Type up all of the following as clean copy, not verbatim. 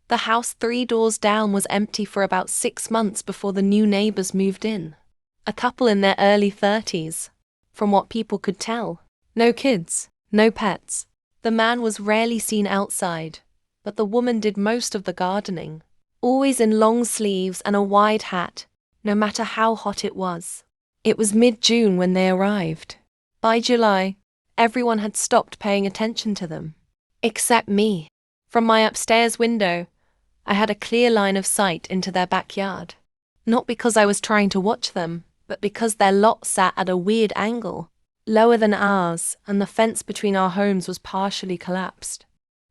The house 3 doors down was empty for about 6 months before the new neighbors moved in. A couple in their early 30s, from what people could tell. No kids, no pets. The man was rarely seen outside, but the woman did most of the gardening, always in long sleeves and a wide hat, no matter how hot it was. It was mid-June when they arrived. By July, everyone had stopped paying attention to them. Except me. From my upstairs window, I had a clear line of sight into their backyard. Not because I was trying to watch them, but because their lot sat at a weird angle, lower than ours, and the fence between our homes was partially collapsed.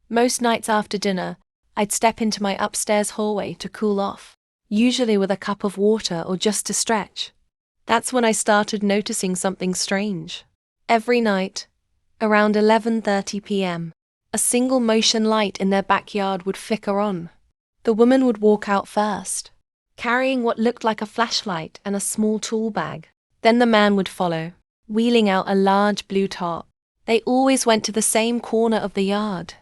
Most nights after dinner, I'd step into my upstairs hallway to cool off, usually with a cup of water or just to stretch. That's when I started noticing something strange. Every night, around 11:30 p.m., a single motion light in their backyard would flicker on. The woman would walk out first, carrying what looked like a flashlight and a small tool bag. Then the man would follow, wheeling out a large blue top. They always went to the same corner of the yard,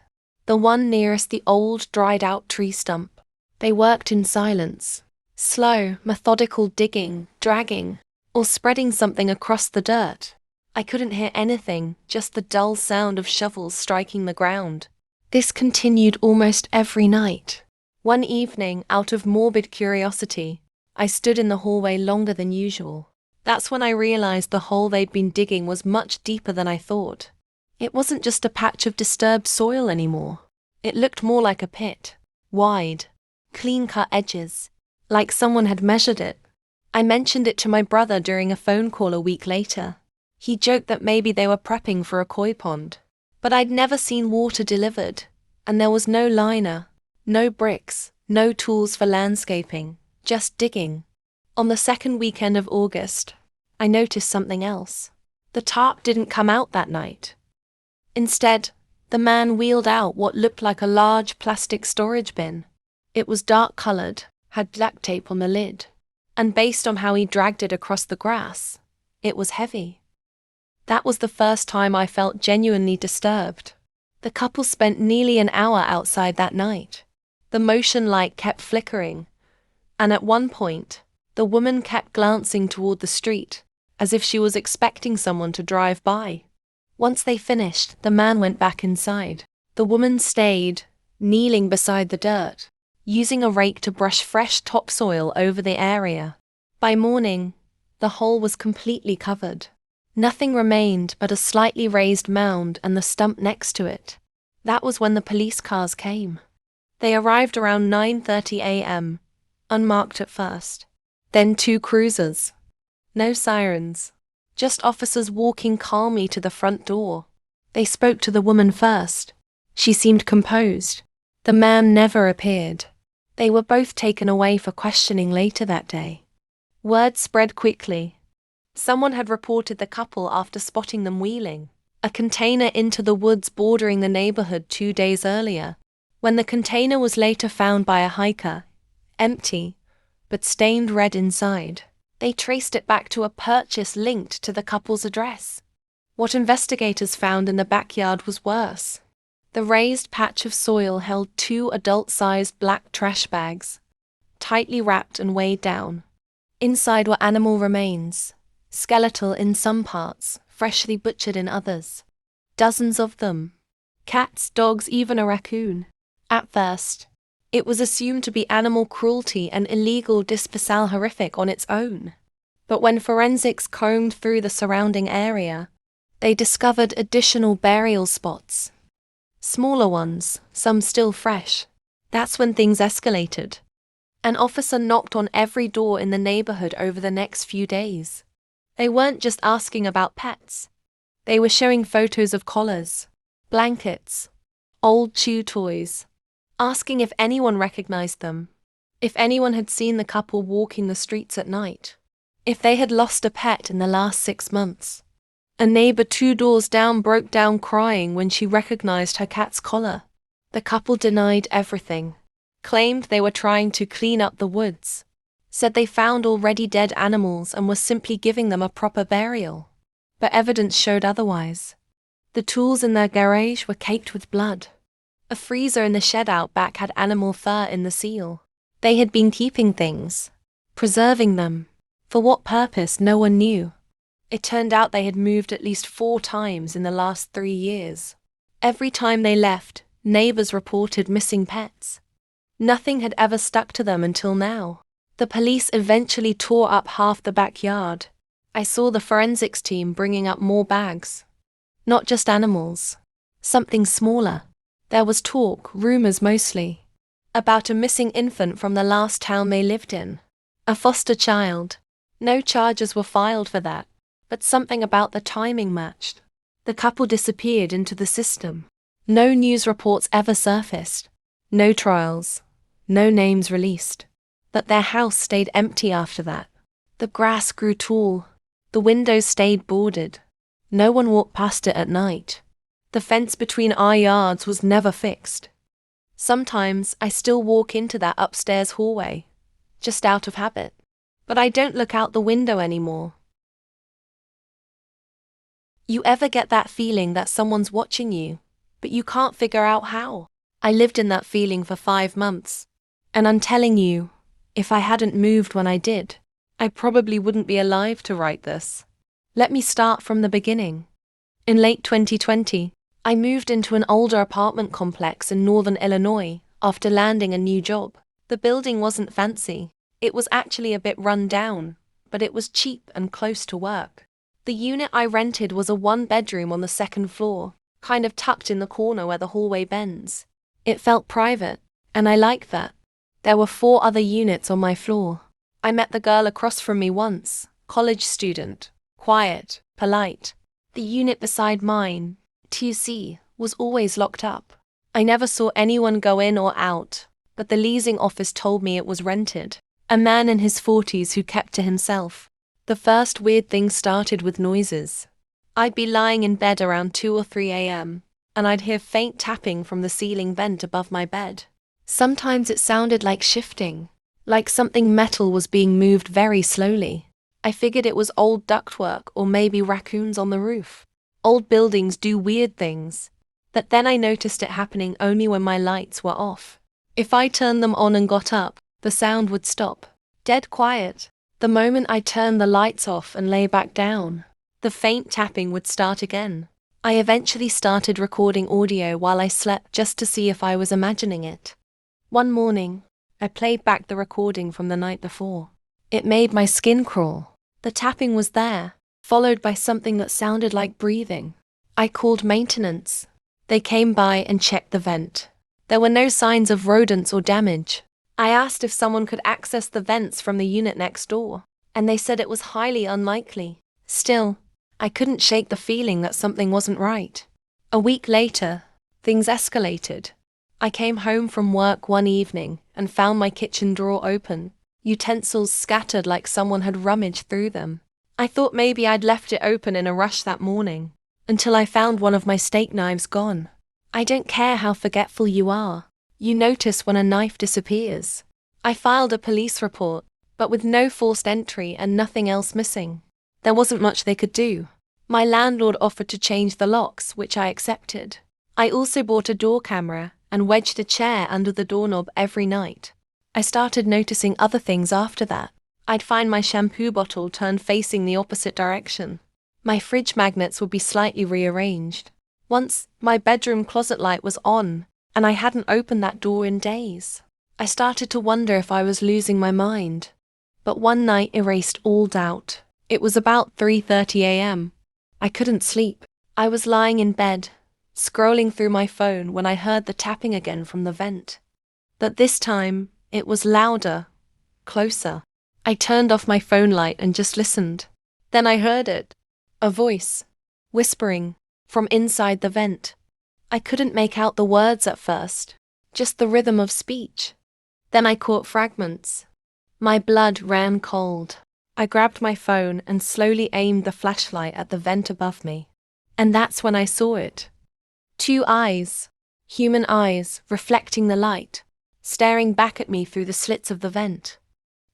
the one nearest the old, dried-out tree stump. They worked in silence, slow, methodical digging, dragging, or spreading something across the dirt. I couldn't hear anything, just the dull sound of shovels striking the ground. This continued almost every night. One evening, out of morbid curiosity, I stood in the hallway longer than usual. That's when I realized the hole they'd been digging was much deeper than I thought. It wasn't just a patch of disturbed soil anymore. It looked more like a pit, wide, clean-cut edges, like someone had measured it. I mentioned it to my brother during a phone call a week later. He joked that maybe they were prepping for a koi pond. But I'd never seen water delivered, and there was no liner, no bricks, no tools for landscaping, just digging. On the second weekend of August, I noticed something else. The tarp didn't come out that night. Instead, the man wheeled out what looked like a large plastic storage bin. It was dark-colored, had black tape on the lid, and based on how he dragged it across the grass, it was heavy. That was the first time I felt genuinely disturbed. The couple spent nearly an hour outside that night. The motion light kept flickering, and at one point, the woman kept glancing toward the street, as if she was expecting someone to drive by. Once they finished, the man went back inside. The woman stayed, kneeling beside the dirt, using a rake to brush fresh topsoil over the area. By morning, the hole was completely covered. Nothing remained but a slightly raised mound and the stump next to it. That was when the police cars came. They arrived around 9:30 a.m., unmarked at first. Then 2 cruisers. No sirens. Just officers walking calmly to the front door. They spoke to the woman first. She seemed composed. The man never appeared. They were both taken away for questioning later that day. Word spread quickly. Someone had reported the couple after spotting them wheeling a container into the woods bordering the neighborhood 2 days earlier. When the container was later found by a hiker, empty, but stained red inside, they traced it back to a purchase linked to the couple's address. What investigators found in the backyard was worse. The raised patch of soil held 2 adult-sized black trash bags, tightly wrapped and weighed down. Inside were animal remains, skeletal in some parts, freshly butchered in others. Dozens of them. Cats, dogs, even a raccoon. At first, it was assumed to be animal cruelty and illegal disposal horrific on its own. But when forensics combed through the surrounding area, they discovered additional burial spots. Smaller ones, some still fresh. That's when things escalated. An officer knocked on every door in the neighborhood over the next few days. They weren't just asking about pets. They were showing photos of collars, blankets, old chew toys, asking if anyone recognized them, if anyone had seen the couple walking the streets at night, if they had lost a pet in the last 6 months. A neighbor 2 doors down broke down crying when she recognized her cat's collar. The couple denied everything, claimed they were trying to clean up the woods, said they found already dead animals and were simply giving them a proper burial. But evidence showed otherwise. The tools in their garage were caked with blood. A freezer in the shed out back had animal fur in the seal. They had been keeping things, preserving them. For what purpose, no one knew. It turned out they had moved at least 4 times in the last 3 years. Every time they left, neighbors reported missing pets. Nothing had ever stuck to them until now. The police eventually tore up half the backyard. I saw the forensics team bringing up more bags. Not just animals. Something smaller. There was talk, rumors mostly, about a missing infant from the last town they lived in. A foster child. No charges were filed for that, but something about the timing matched. The couple disappeared into the system. No news reports ever surfaced. No trials. No names released. But their house stayed empty after that. The grass grew tall. The windows stayed boarded. No one walked past it at night. The fence between our yards was never fixed. Sometimes I still walk into that upstairs hallway, just out of habit. But I don't look out the window anymore. You ever get that feeling that someone's watching you, but you can't figure out how? I lived in that feeling for 5 months. And I'm telling you, if I hadn't moved when I did, I probably wouldn't be alive to write this. Let me start from the beginning. In late 2020, I moved into an older apartment complex in northern Illinois after landing a new job. The building wasn't fancy. It was actually a bit run down, but it was cheap and close to work. The unit I rented was a 1-bedroom on the 2nd floor, kind of tucked in the corner where the hallway bends. It felt private, and I liked that. There were 4 other units on my floor. I met the girl across from me once, college student, quiet, polite. The unit beside mine, 2C, was always locked up. I never saw anyone go in or out, but the leasing office told me it was rented. A man in his 40s who kept to himself. The first weird thing started with noises. I'd be lying in bed around 2 or 3 a.m., and I'd hear faint tapping from the ceiling vent above my bed. Sometimes it sounded like shifting, like something metal was being moved very slowly. I figured it was old ductwork or maybe raccoons on the roof. Old buildings do weird things. But then I noticed it happening only when my lights were off. If I turned them on and got up, the sound would stop. Dead quiet. The moment I turned the lights off and lay back down, the faint tapping would start again. I eventually started recording audio while I slept just to see if I was imagining it. One morning, I played back the recording from the night before. It made my skin crawl. The tapping was there, followed by something that sounded like breathing. I called maintenance. They came by and checked the vent. There were no signs of rodents or damage. I asked if someone could access the vents from the unit next door, and they said it was highly unlikely. Still, I couldn't shake the feeling that something wasn't right. A week later, things escalated. I came home from work one evening and found my kitchen drawer open, utensils scattered like someone had rummaged through them. I thought maybe I'd left it open in a rush that morning, until I found one of my steak knives gone. I don't care how forgetful you are. You notice when a knife disappears. I filed a police report, but with no forced entry and nothing else missing. There wasn't much they could do. My landlord offered to change the locks, which I accepted. I also bought a door camera and wedged a chair under the doorknob every night. I started noticing other things after that. I'd find my shampoo bottle turned facing the opposite direction. My fridge magnets would be slightly rearranged. Once, my bedroom closet light was on, and I hadn't opened that door in days. I started to wonder if I was losing my mind. But one night erased all doubt. It was about 3:30 a.m. I couldn't sleep. I was lying in bed, scrolling through my phone when I heard the tapping again from the vent. But this time, it was louder, closer. I turned off my phone light and just listened. Then I heard it. A voice, whispering, from inside the vent. I couldn't make out the words at first, just the rhythm of speech. Then I caught fragments. My blood ran cold. I grabbed my phone and slowly aimed the flashlight at the vent above me. And that's when I saw it. 2 eyes, human eyes, reflecting the light, staring back at me through the slits of the vent.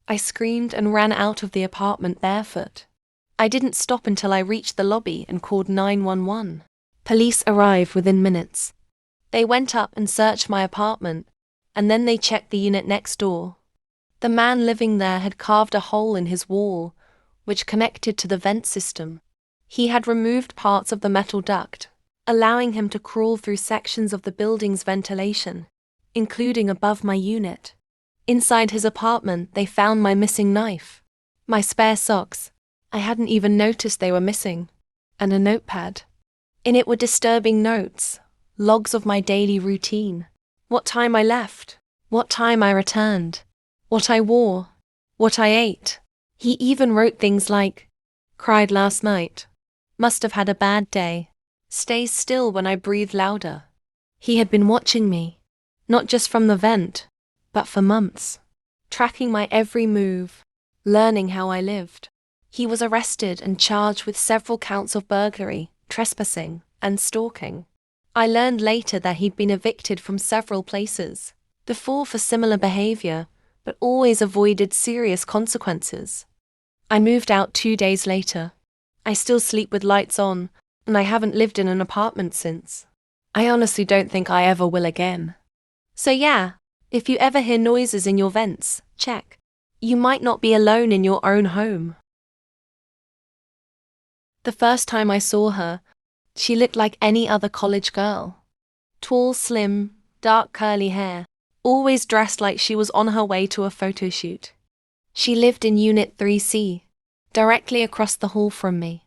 I screamed and ran out of the apartment barefoot. I didn't stop until I reached the lobby and called 911. Police arrived within minutes. They went up and searched my apartment, and then they checked the unit next door. The man living there had carved a hole in his wall, which connected to the vent system. He had removed parts of the metal duct, allowing him to crawl through sections of the building's ventilation, including above my unit. Inside his apartment, they found my missing knife, my spare socks, I hadn't even noticed they were missing, and a notepad. In it were disturbing notes, logs of my daily routine, what time I left, what time I returned, what I wore, what I ate. He even wrote things like, cried last night, must have had a bad day, stays still when I breathe louder. He had been watching me, not just from the vent, but for months, tracking my every move, learning how I lived. He was arrested and charged with several counts of burglary, trespassing, and stalking. I learned later that he'd been evicted from several places before for similar behavior, but always avoided serious consequences. I moved out 2 days later. I still sleep with lights on, and I haven't lived in an apartment since. I honestly don't think I ever will again. So yeah, if you ever hear noises in your vents, check. You might not be alone in your own home. The first time I saw her, she looked like any other college girl. Tall, slim, dark curly hair, always dressed like she was on her way to a photo shoot. She lived in Unit 3C, directly across the hall from me.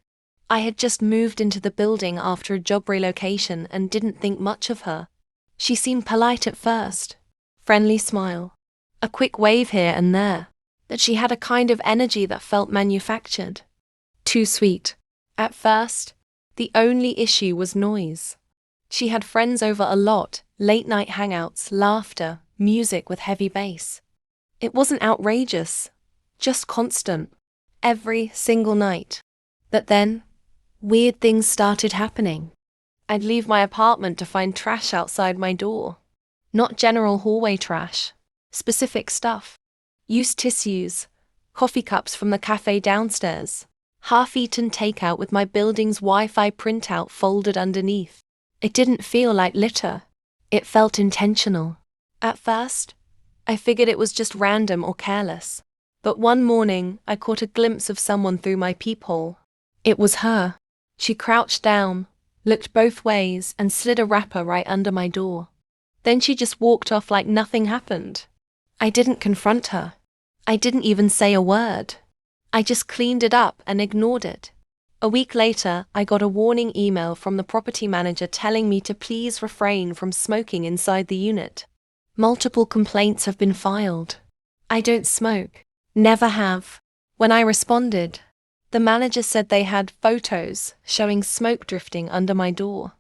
I had just moved into the building after a job relocation and didn't think much of her. She seemed polite at first, friendly smile, a quick wave here and there, but she had a kind of energy that felt manufactured. Too sweet. At first, the only issue was noise. She had friends over a lot, late-night hangouts, laughter, music with heavy bass. It wasn't outrageous, just constant, every single night. But then, weird things started happening. I'd leave my apartment to find trash outside my door. Not general hallway trash, specific stuff. Used tissues, coffee cups from the cafe downstairs, half-eaten takeout with my building's Wi-Fi printout folded underneath. It didn't feel like litter. It felt intentional. At first, I figured it was just random or careless. But one morning, I caught a glimpse of someone through my peephole. It was her. She crouched down, looked both ways, and slid a wrapper right under my door. Then she just walked off like nothing happened. I didn't confront her. I didn't even say a word. I just cleaned it up and ignored it. A week later, I got a warning email from the property manager telling me to please refrain from smoking inside the unit. Multiple complaints have been filed. I don't smoke. Never have. When I responded, the manager said they had photos showing smoke drifting under my door.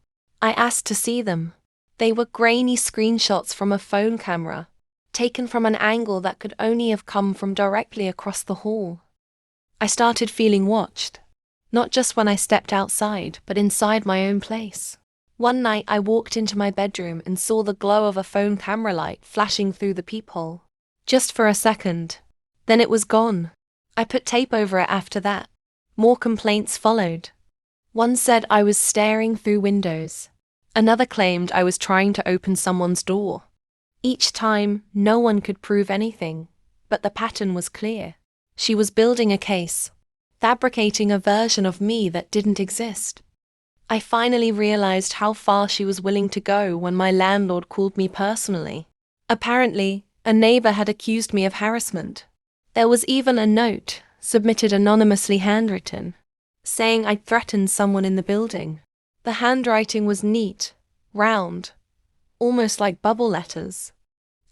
I asked to see them. They were grainy screenshots from a phone camera, taken from an angle that could only have come from directly across the hall. I started feeling watched, not just when I stepped outside, but inside my own place. One night I walked into my bedroom and saw the glow of a phone camera light flashing through the peephole. Just for a second. Then it was gone. I put tape over it after that. More complaints followed. One said I was staring through windows. Another claimed I was trying to open someone's door. Each time, no one could prove anything, but the pattern was clear. She was building a case, fabricating a version of me that didn't exist. I finally realized how far she was willing to go when my landlord called me personally. Apparently, a neighbor had accused me of harassment. There was even a note, submitted anonymously handwritten, saying I'd threatened someone in the building. The handwriting was neat, round, almost like bubble letters.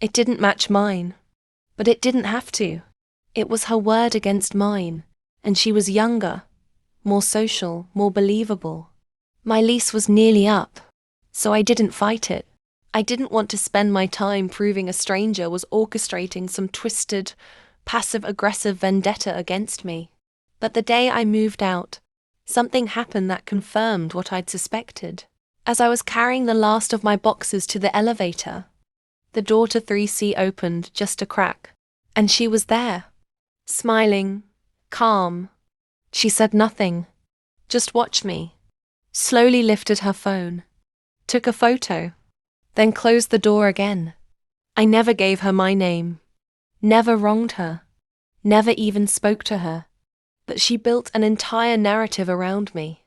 It didn't match mine, but it didn't have to. It was her word against mine, and she was younger, more social, more believable. My lease was nearly up, so I didn't fight it. I didn't want to spend my time proving a stranger was orchestrating some twisted, passive-aggressive vendetta against me. But the day I moved out, something happened that confirmed what I'd suspected. As I was carrying the last of my boxes to the elevator, the door to 3C opened just a crack, and she was there, smiling, calm. She said nothing, just watched me, slowly lifted her phone, took a photo, then closed the door again. I never gave her my name, never wronged her, never even spoke to her. But she built an entire narrative around me,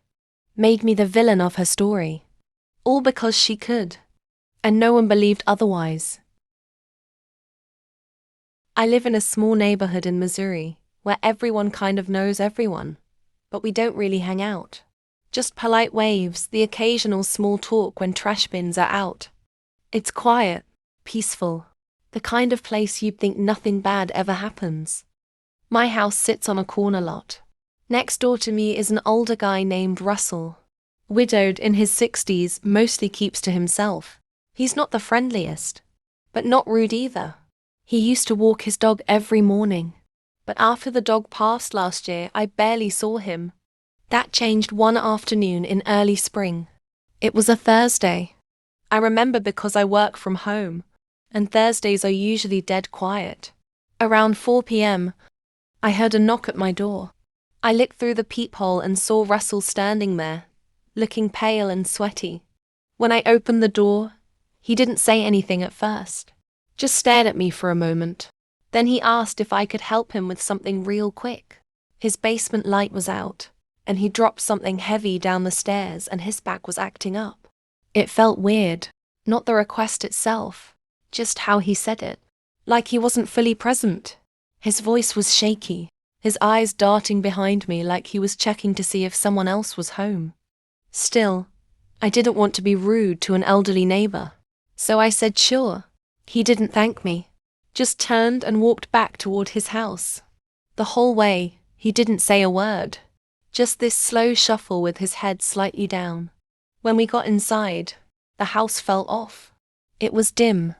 made me the villain of her story, all because she could, and no one believed otherwise. I live in a small neighborhood in Missouri, where everyone kind of knows everyone, but we don't really hang out. Just polite waves, the occasional small talk when trash bins are out. It's quiet, peaceful, the kind of place you'd think nothing bad ever happens. My house sits on a corner lot. Next door to me is an older guy named Russell. Widowed, in his 60s, mostly keeps to himself. He's not the friendliest, but not rude either. He used to walk his dog every morning, but after the dog passed last year, I barely saw him. That changed one afternoon in early spring. It was a Thursday. I remember because I work from home, and Thursdays are usually dead quiet. Around 4 p.m., I heard a knock at my door. I looked through the peephole and saw Russell standing there, looking pale and sweaty. When I opened the door, he didn't say anything at first, just stared at me for a moment. Then he asked if I could help him with something real quick. His basement light was out, and he dropped something heavy down the stairs and his back was acting up. It felt weird, not the request itself, just how he said it, like he wasn't fully present. His voice was shaky, his eyes darting behind me like he was checking to see if someone else was home. Still, I didn't want to be rude to an elderly neighbor, so I said sure. He didn't thank me, just turned and walked back toward his house. The whole way, he didn't say a word, just this slow shuffle with his head slightly down. When we got inside, the house felt off. It was dim,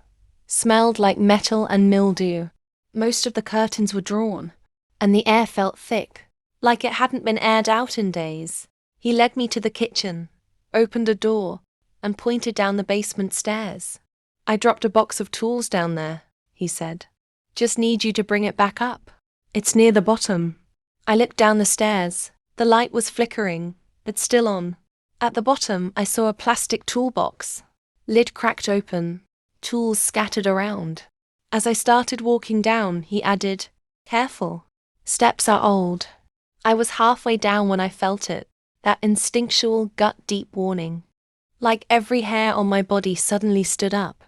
smelled like metal and mildew. Most of the curtains were drawn, and the air felt thick, like it hadn't been aired out in days. He led me to the kitchen, opened a door, and pointed down the basement stairs. I dropped a box of tools down there, he said. Just need you to bring it back up. It's near the bottom. I looked down the stairs. The light was flickering, but still on. At the bottom, I saw a plastic toolbox. Lid cracked open, tools scattered around. As I started walking down, he added, "Careful. Steps are old." I was halfway down when I felt it, that instinctual, gut-deep warning. Like every hair on my body suddenly stood up.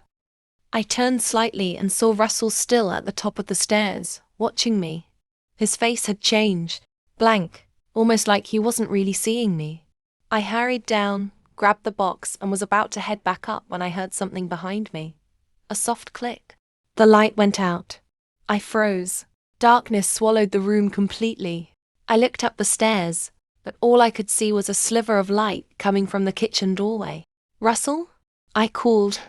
I turned slightly and saw Russell still at the top of the stairs, watching me. His face had changed, blank, almost like he wasn't really seeing me. I hurried down, grabbed the box, and was about to head back up when I heard something behind me. A soft click. The light went out. I froze. Darkness swallowed the room completely. I looked up the stairs, but all I could see was a sliver of light coming from the kitchen doorway. "Russell?" I called.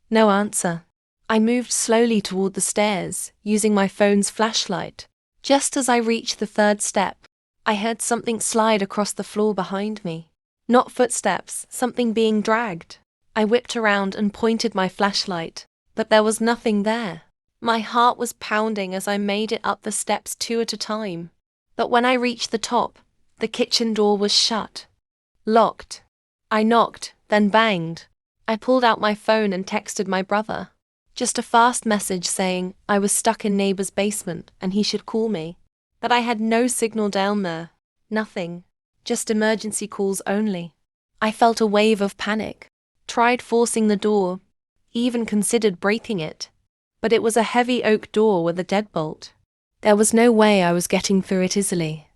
No answer. I moved slowly toward the stairs, using my phone's flashlight. Just as I reached the third step, I heard something slide across the floor behind me. Not footsteps, something being dragged. I whipped around and pointed my flashlight, but there was nothing there. My heart was pounding as I made it up the steps 2 at a time. But when I reached the top, the kitchen door was shut. Locked. I knocked, then banged. I pulled out my phone and texted my brother. Just a fast message saying I was stuck in neighbor's basement and he should call me. But I had no signal down there. Nothing. Just emergency calls only. I felt a wave of panic. Tried forcing the door. Even considered breaking it. But it was a heavy oak door with a deadbolt. There was no way I was getting through it easily.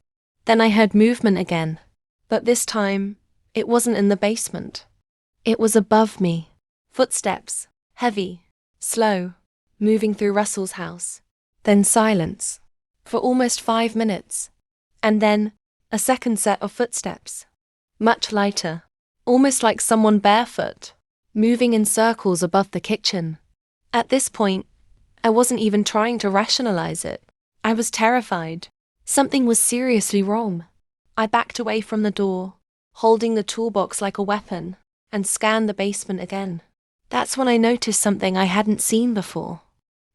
Then I heard movement again. But this time, it wasn't in the basement. It was above me. Footsteps. Heavy. Slow. Moving through Russell's house. Then silence. For almost 5 minutes. And then, a second set of footsteps. Much lighter. Almost like someone barefoot. Moving in circles above the kitchen. At this point, I wasn't even trying to rationalize it. I was terrified. Something was seriously wrong. I backed away from the door, holding the toolbox like a weapon, and scanned the basement again. That's when I noticed something I hadn't seen before.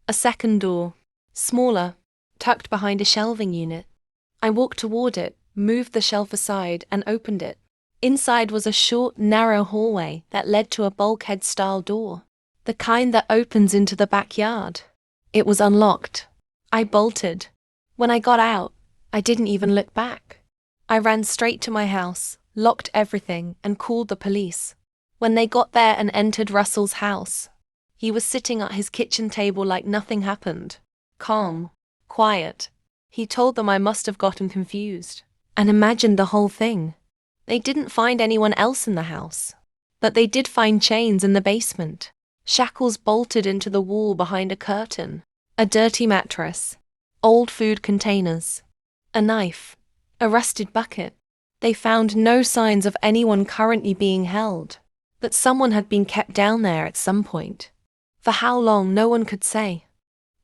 A second door, smaller, tucked behind a shelving unit. I walked toward it, moved the shelf aside, and opened it. Inside was a short, narrow hallway that led to a bulkhead-style door. The kind that opens into the backyard. It was unlocked. I bolted. When I got out, I didn't even look back. I ran straight to my house, locked everything, and called the police. When they got there and entered Russell's house, he was sitting at his kitchen table like nothing happened. Calm, quiet. He told them I must have gotten confused and imagined the whole thing. They didn't find anyone else in the house, but they did find chains in the basement, shackles bolted into the wall behind a curtain, a dirty mattress, old food containers, a knife, a rusted bucket. They found no signs of anyone currently being held, but someone had been kept down there at some point. For how long, no one could say.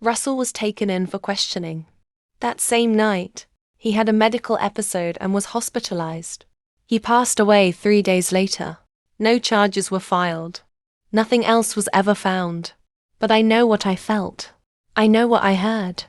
Russell was taken in for questioning. That same night, he had a medical episode and was hospitalized. He passed away 3 days later. No charges were filed. Nothing else was ever found. But I know what I felt. I know what I heard.